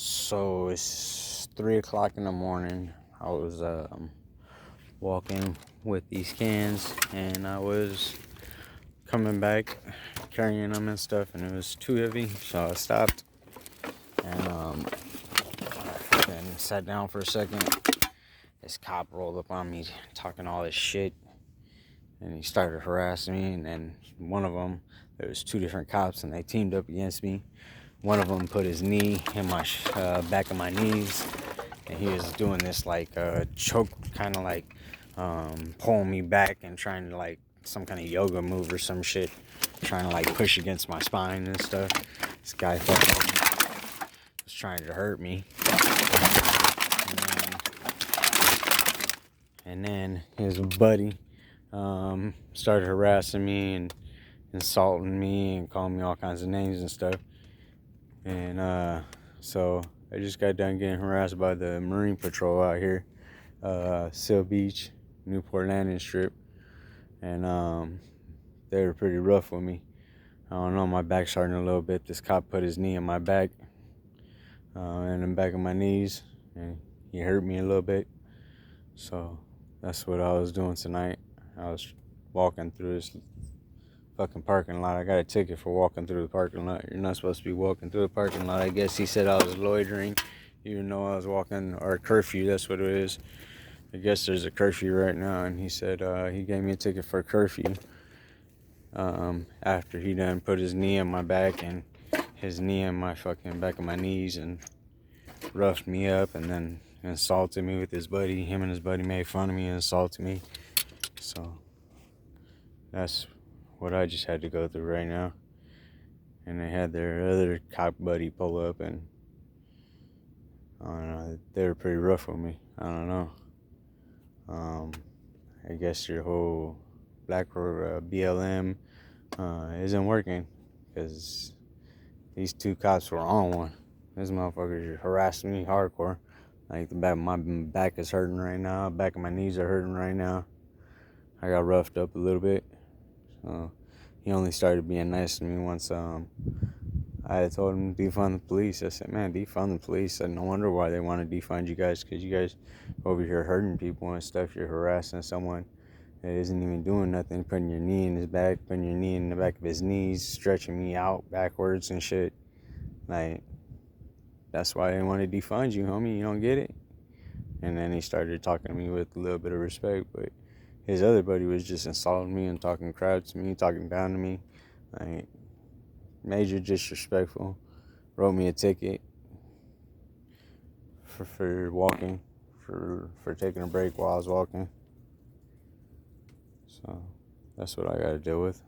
So it's 3 o'clock in the morning. I was walking with these cans, and I was coming back carrying them and stuff, and it was too heavy, so I stopped and then sat down for a second. This cop rolled up on me talking all this shit, and he started harassing me. And then one of them, there was two different cops, and they teamed up against me. One of them put his knee in my back of my knees, and he was doing this like choke, kind of like pulling me back and trying to like some kind of yoga move or some shit, trying to like push against my spine and stuff. This guy was trying to hurt me, and then his buddy started harassing me and insulting me and calling me all kinds of names and stuff. And so I just got done getting harassed by the Marine Patrol out here, Seal Beach, Newport Landing Strip, and they were pretty rough with me. I don't know, my back's hurting a little bit. This cop put his knee in my back, and the back of my knees, and he hurt me a little bit. So that's what I was doing tonight. I was walking through this fucking parking lot. I got a ticket for walking through the parking lot. You're not supposed to be walking through the parking lot. I guess he said I was loitering, even though I was walking, or curfew, that's what it is. I guess there's a curfew right now, and he said he gave me a ticket for curfew after he done put his knee in my back and his knee in my fucking back of my knees and roughed me up, and then insulted me with his buddy. Him and his buddy made fun of me and insulted me. So that's what I just had to go through right now. And they had their other cop buddy pull up, and I don't know, they were pretty rough with me. I don't know. I guess your whole black or BLM isn't working, because these two cops were on one. This motherfucker just harassed me hardcore. Like, the back of my back is hurting right now. Back of my knees are hurting right now. I got roughed up a little bit. So he only started being nice to me once I had told him to defund the police. I said, man, defund the police. And no wonder why they want to defund you guys, because you guys over here hurting people and stuff. You're harassing someone that isn't even doing nothing, putting your knee in his back, putting your knee in the back of his knees, stretching me out backwards and shit. Like, that's why they want to defund you, homie. You don't get it? And then he started talking to me with a little bit of respect, but his other buddy was just insulting me and talking crap to me, talking down to me. Like, major disrespectful. Wrote me a ticket for walking, for taking a break while I was walking. So that's what I got to deal with.